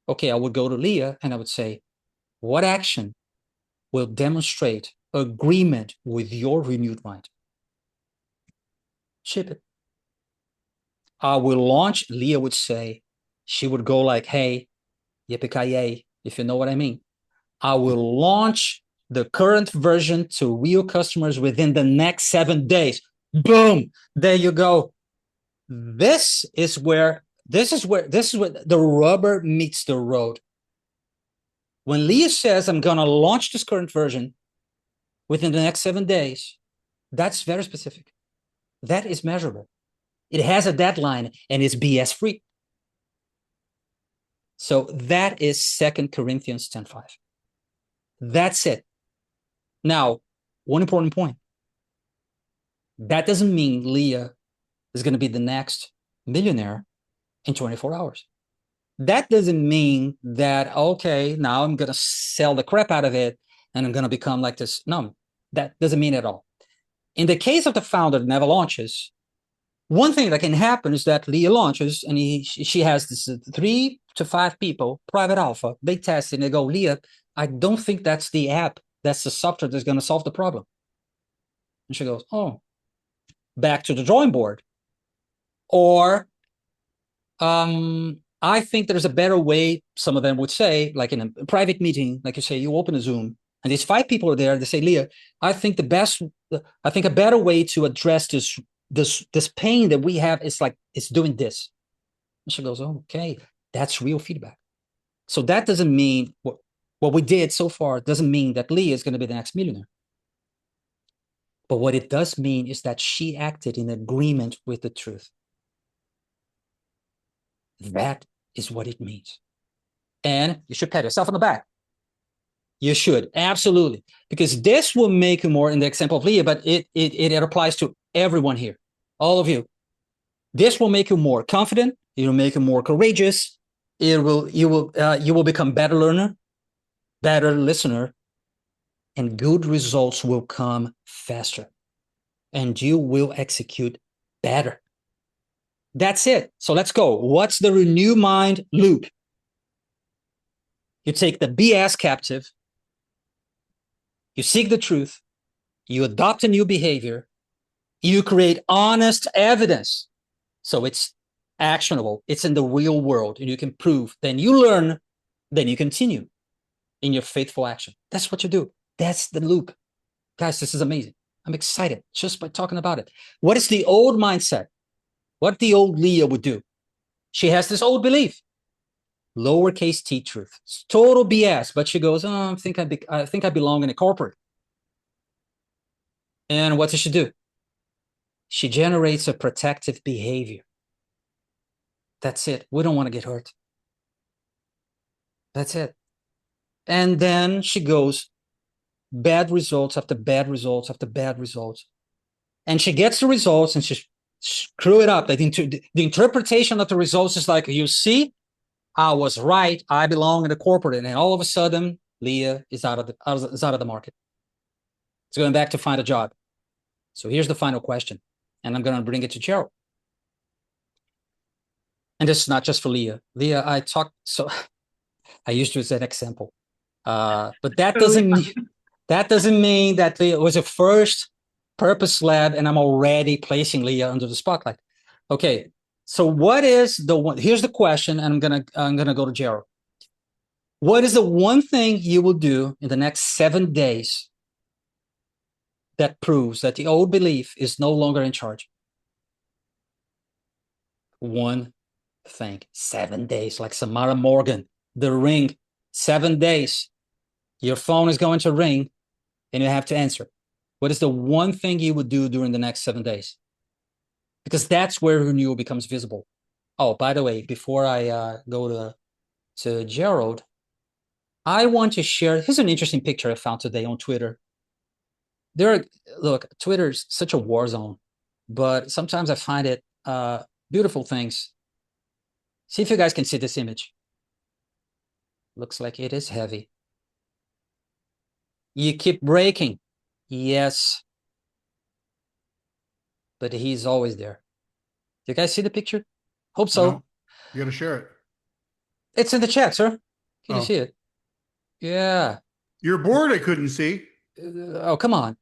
Okay, I would go to Leah and I would say, what action will demonstrate agreement with your renewed mind? Ship it. I will launch, Leah would say, she would go like, hey, yippee-ki-yay, if you know what I mean. I will launch the current version to real customers within the next 7 days. Boom, there you go. This is where the rubber meets the road. When Leah says, I'm going to launch this current version within the next 7 days, that's very specific. That is measurable. It has a deadline and is BS free. So that is 2 Corinthians 10:5. That's it. Now, one important point. That doesn't mean Leah is going to be the next millionaire in 24 hours. That doesn't mean that, okay, now I'm going to sell the crap out of it and I'm going to become like this. No, that doesn't mean at all. In the case of the founder that never launches, one thing that can happen is that Leah launches and she has this 3 to 5 people, private alpha, they test it and they go, Leah, I don't think that's the app. That's the software that's going to solve the problem. And she goes, oh, back to the drawing board. Or I think there's a better way, some of them would say, like in a private meeting, like you say, you open a Zoom, and these 5 people are there, they say, Leah, I think a better way to address this pain that we have is like, it's doing this. And she goes, oh, okay, that's real feedback. So that doesn't mean, what we did so far doesn't mean that Leah is going to be the next millionaire. But what it does mean is that she acted in agreement with the truth. That is what it means. And you should pat yourself on the back. You should, absolutely. Because this will make you more, in the example of Leah, but it applies to everyone here, all of you. This will make you more confident. It will make you more courageous. You will become better learner, better listener, and good results will come faster. And you will execute better. That's it. So let's go. What's the renew mind loop? You take the BS captive. You seek the truth. You adopt a new behavior. You create honest evidence. So it's actionable. It's in the real world and you can prove. Then you learn. Then you continue in your faithful action. That's what you do. That's the loop. Guys, this is amazing. I'm excited just by talking about it. What is the old mindset? What the old Leah would do? She has this old belief. Lowercase t truth. It's total BS. But she goes, oh, I think I belong in a corporate. And what does she do? She generates a protective behavior. That's it. We don't want to get hurt. That's it. And then she goes, bad results after bad results after bad results. And she gets the results and she screw it up. The interpretation of the results is like, you see, I was right. I belong in the corporate. And all of a sudden, Leah is out of the market. It's going back to find a job. So here's the final question. And I'm going to bring it to Gerald. And this is not just for Leah. Leah, I used you as an example. But that doesn't mean that Leah was a first purpose lab and I'm already placing Leah under the spotlight. Okay, so what is the one? Here's the question, and I'm gonna go to Gerald. What is the one thing you will do in the next 7 days that proves that the old belief is no longer in charge? One thing. 7 days, like Samara Morgan, The Ring. 7 days. Your phone is going to ring and you have to answer. What is the one thing you would do during the next 7 days? Because that's where renewal becomes visible. Oh, by the way, before I go to Gerald, I want to share, here's an interesting picture I found today on Twitter. Look, Twitter's such a war zone, but sometimes I find it beautiful things. See if you guys can see this image. Looks like it is heavy. You keep breaking. Yes. But he's always there. Do you guys see the picture? Hope so. No, you got to share it. It's in the chat, sir. Can you see it? Yeah. Your board I couldn't see. Oh, come on.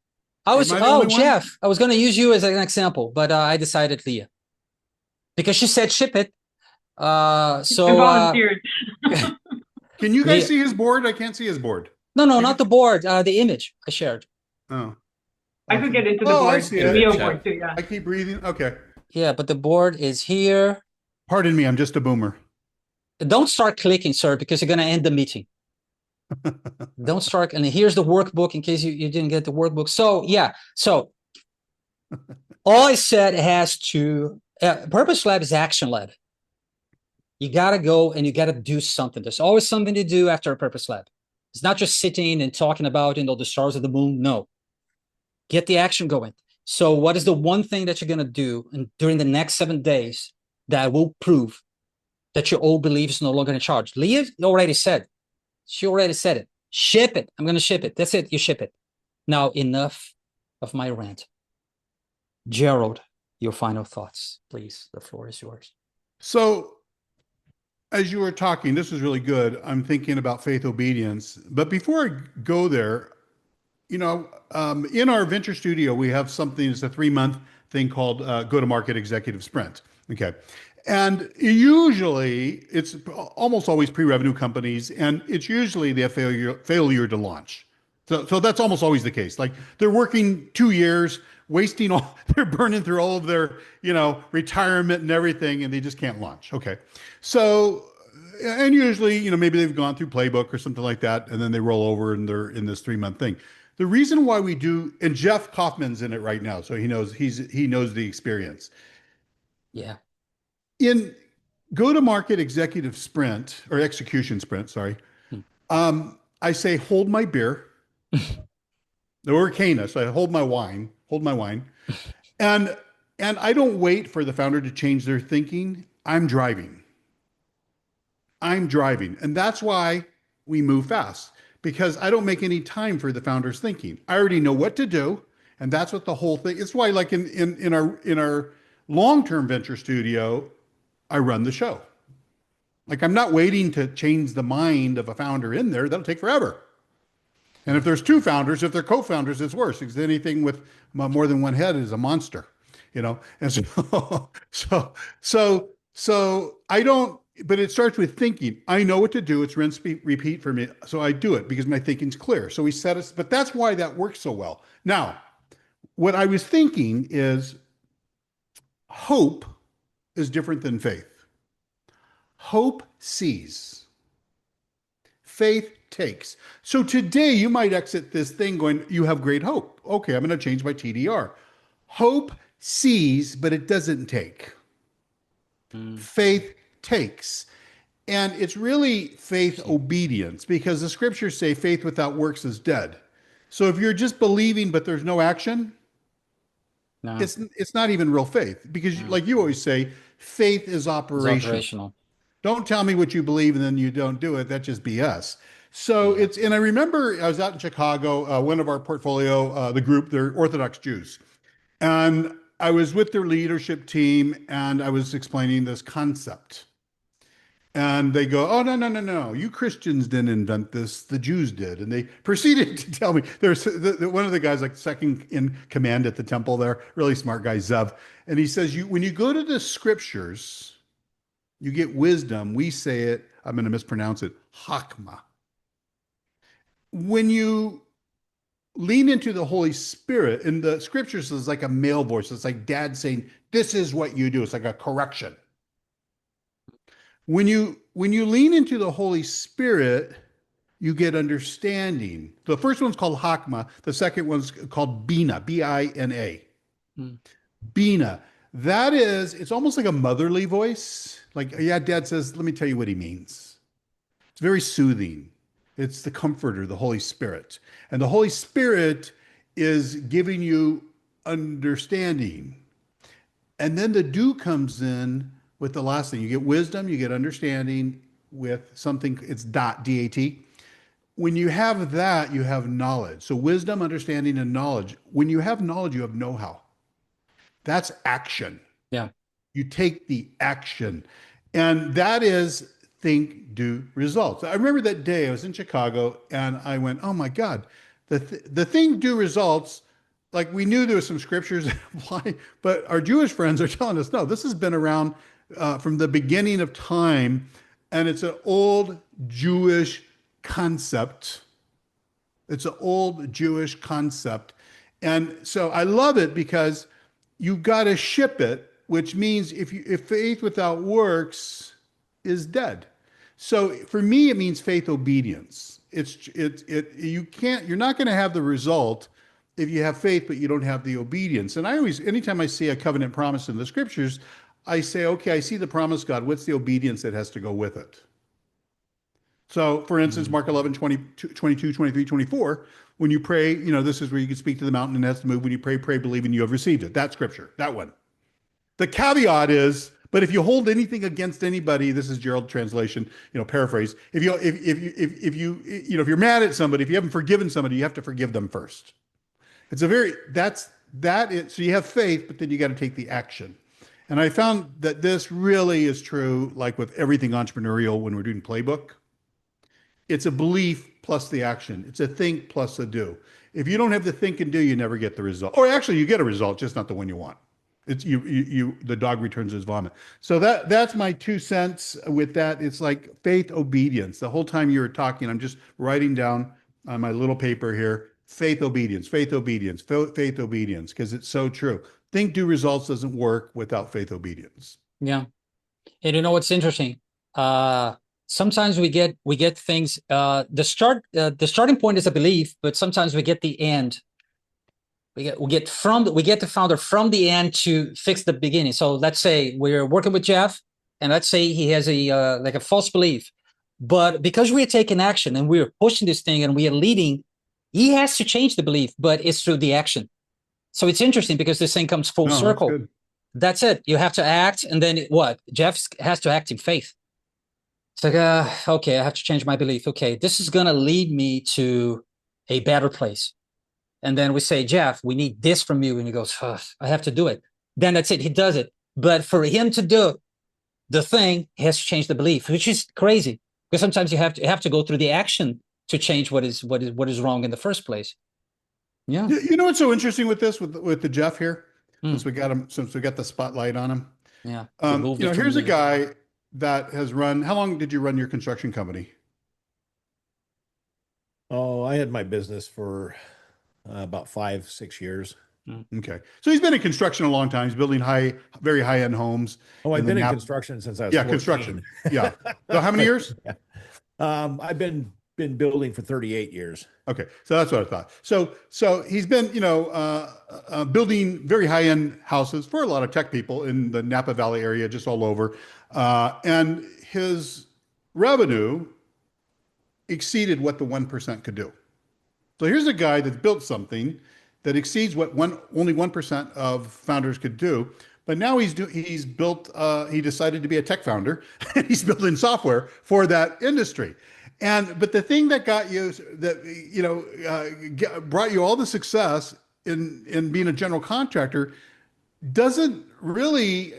Jeff, I was going to use you as an example, but I decided Leah. Because she said ship it. Volunteered. Can you guys see his board? I can't see his board. No, not the board. The image I shared. Oh. I could get into the board. I see the it. board too, yeah. I keep breathing. Okay. Yeah, but the board is here. Pardon me, I'm just a boomer. Don't start clicking, sir, because you're going to end the meeting. Don't start. And here's the workbook in case you didn't get the workbook. So, yeah. So, all I said has to, Purpose Lab is action lab. You got to go and you got to do something. There's always something to do after a Purpose Lab. It's not just sitting and talking about, the stars of the moon. No, get the action going. So what is the one thing that you're going to do during the next 7 days that will prove that your old belief is no longer in charge? Leah already said, she already said it. Ship it. I'm going to ship it. That's it. You ship it. Now, enough of my rant. Gerald, your final thoughts, please. The floor is yours. So, as you were talking, this is really good. I'm thinking about faith obedience. But before I go there, in our venture studio, we have something, it's a 3-month thing called go-to-market executive sprint. Okay. And usually it's almost always pre-revenue companies, and it's usually they have failure to launch. So that's almost always the case. Like they're working 2 years, they're burning through all of their, retirement and everything, and they just can't launch. Okay. So, and usually, maybe they've gone through playbook or something like that, and then they roll over and they're in this 3-month thing. The reason why we do, and Jeff Kaufman's in it right now, so he knows the experience. Yeah. In go-to-market executive sprint or execution sprint, sorry, I say hold my beer. Or Cana, so I hold my wine, and I don't wait for the founder to change their thinking. I'm driving, and that's why we move fast, because I don't make any time for the founder's thinking. I already know what to do, and that's what the whole thing. It's why, like in our long-term venture studio, I run the show. Like I'm not waiting to change the mind of a founder in there. That'll take forever. And if there's 2 founders, if they're co-founders, it's worse, because anything with more than one head is a monster, And so I don't. But it starts with thinking. I know what to do. It's rinse, repeat for me. So I do it because my thinking's clear. So we set us. But that's why that works so well. Now, what I was thinking is hope is different than faith. Hope sees. Faith takes. So today you might exit this thing going, you have great hope. Okay, I'm going to change my TDR. Hope sees, but it doesn't take. Faith takes. And it's really faith obedience, because the scriptures say faith without works is dead. So if you're just believing, but there's no action, No. It's not even real faith, because like you always say, faith is operational. Don't tell me what you believe and then you don't do it. That's just BS. So and I remember I was out in Chicago, one of our portfolio, the group, they're Orthodox Jews. And I was with their leadership team and I was explaining this concept. And they go, oh, no. You Christians didn't invent this. The Jews did. And they proceeded to tell me, there's one of the guys, like second in command at the temple there, really smart guy, Zev. And he says, when you go to the scriptures, you get wisdom. We say it, I'm going to mispronounce it, hakma. When you lean into the Holy Spirit, and the scriptures is like a male voice. It's like dad saying, this is what you do. It's like a correction. When you lean into the Holy Spirit, you get understanding. The first one's called Hakma. The second one's called Bina, B-I-N-A. Bina. That is, it's almost like a motherly voice. Like, yeah, dad says, let me tell you what he means. It's very soothing. It's the comforter, the Holy Spirit. And the Holy Spirit is giving you understanding. And then the do comes in with the last thing. You get wisdom, you get understanding with something, it's D-A-T. When you have that, you have knowledge. So wisdom, understanding, and knowledge. When you have knowledge, you have know-how. That's action. Yeah. You take the action. And that is think, do, results. I remember that day I was in Chicago and I went, oh my God, the think, do, results, like we knew there was some scriptures that apply, but our Jewish friends are telling us, no, this has been around from the beginning of time, and it's an old Jewish concept. It's an old Jewish concept. And so I love it because you've got to ship it, which means if faith without works is dead. So for me, it means faith obedience. You're not going to have the result if you have faith, but you don't have the obedience. And anytime I see a covenant promise in the scriptures, I say, okay, I see the promise, God. What's the obedience that has to go with it? So, for instance, Mark 11, 20, 22, 23, 24, when you pray, this is where you can speak to the mountain and it has to move. When you pray, pray, believe, and you have received it. That scripture, that one. The caveat is, but if you hold anything against anybody, this is Gerald translation, paraphrase. If you're mad at somebody, if you haven't forgiven somebody, you have to forgive them first. It's a very, that is, so you have faith, but then you got to take the action. And I found that this really is true, like with everything entrepreneurial when we're doing playbook. It's a belief plus the action. It's a think plus a do. If you don't have the think and do, you never get the result. Or actually, you get a result, just not the one you want. It's the dog returns his vomit. So that's my 2 cents with that. It's like faith, obedience. The whole time you were talking, I'm just writing down on my little paper here, faith, obedience, faith, obedience, faith, obedience, because it's so true. Think, do, results doesn't work without faith, obedience. Yeah. And you know what's interesting? Sometimes we get things, the starting point is a belief, but sometimes we get the end. We get the founder from the end to fix the beginning. So let's say we're working with Jeff, and let's say he has a false belief, but because we're taking action and we're pushing this thing and we are leading, he has to change the belief, but it's through the action. So it's interesting because this thing comes full circle. That's it. You have to act, and then what? Jeff has to act in faith. It's like, okay, I have to change my belief. Okay, this is gonna lead me to a better place. And then we say, Jeff, we need this from you. And he goes, I have to do it. Then that's it. He does it. But for him to do the thing, he has to change the belief, which is crazy. Because sometimes you have to go through the action to change what is wrong in the first place. Yeah. You know what's so interesting with this, with the Jeff here, since we got the spotlight on him. Yeah. Here's a guy that has run. How long did you run your construction company? Oh, I had my business for about 5-6 years. Okay. So he's been in construction a long time. He's building very high-end homes. Oh, I've been in construction since I was 14. Construction. Yeah. So how many years? Yeah. I've been building for 38 years. Okay. So that's what I thought. So he's been, building very high-end houses for a lot of tech people in the Napa Valley area, just all over. And his revenue exceeded what the 1% could do. So here's a guy that's built something that exceeds what only 1% of founders could do. But now he decided to be a tech founder, and he's building software for that industry. But the thing that brought you all the success in being a general contractor doesn't really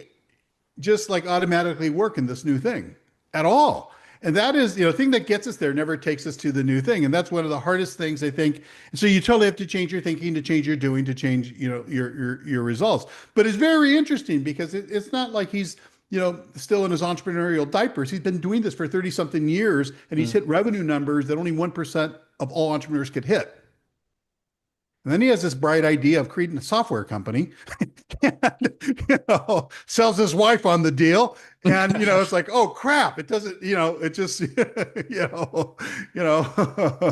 just like automatically work in this new thing at all. And that is, the thing that gets us there never takes us to the new thing. And that's one of the hardest things, I think. And so you totally have to change your thinking, to change your doing, to change, your results. But it's very interesting because it's not like he's, still in his entrepreneurial diapers. He's been doing this for 30 something years, and he's hit revenue numbers that only 1% of all entrepreneurs could hit. And then he has this bright idea of creating a software company, and, sells his wife on the deal. And, it's like, oh crap, it doesn't, it just,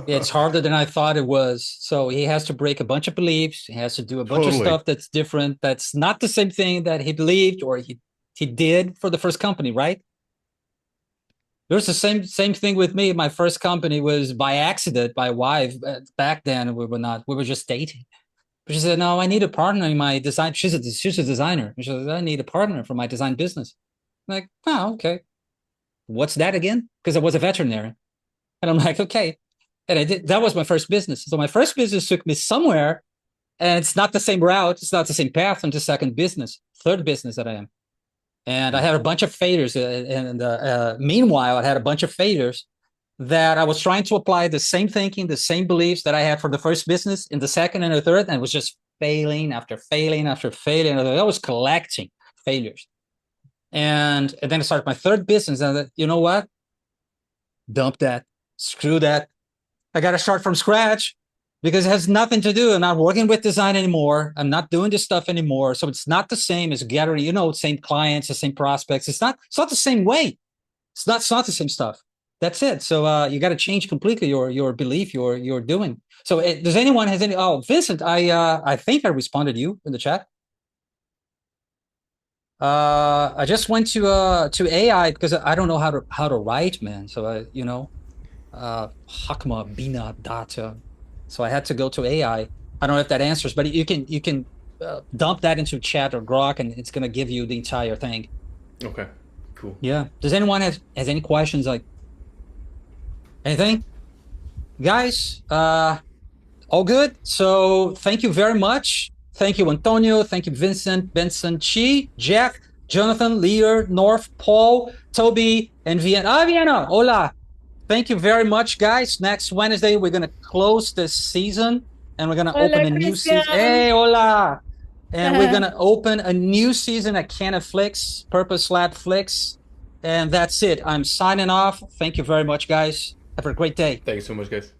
It's harder than I thought it was. So he has to break a bunch of beliefs. He has to do a bunch of stuff that's different. That's not the same thing that he believed or he did for the first company, right? There's the same thing with me. My first company was by accident. My wife, back then we were just dating. But she said, no, I need a partner in my design. She's a designer. She said, I need a partner for my design business. I'm like, oh, okay. What's that again? Because I was a veterinarian. And I'm like, okay. And I did. That was my first business. So my first business took me somewhere, and it's not the same route. It's not the same path. I'm the third business that I am. And I had a bunch of failures. Meanwhile, I had a bunch of failures that I was trying to apply the same thinking, the same beliefs that I had for the first business in the second and the third, and it was just failing after failing after failing. I was collecting failures. And then I started my third business, and I thought, you know what? Dump that. Screw that. I got to start from scratch because it has nothing to do. I'm not working with design anymore. I'm not doing this stuff anymore. So it's not the same as gathering, same clients, the same prospects. It's not the same way. It's not the same stuff. That's it. So you got to change completely your belief, your doing. So does anyone has any? Oh, Vincent, I think I responded to you in the chat. I just went to AI because I don't know how to write, man. So Hakma Bina Data. So I had to go to AI. I don't know if that answers, but you can dump that into chat or Grok, and it's gonna give you the entire thing. Okay, cool. Yeah. Does anyone has any questions? Like anything, guys? All good. So thank you very much. Thank you, Antonio. Thank you, Vincent, Benson, Chi, Jeff, Jonathan, Lear, North, Paul, Toby, and Vienna. Ah, Vienna. Hola. Thank you very much, guys. Next Wednesday, we're going to close this season and we're going to open a new season. Hey, hola. And we're going to open a new season at CanaFlix, Purpose Lab Flix. And that's it. I'm signing off. Thank you very much, guys. Have a great day. Thank you so much, guys.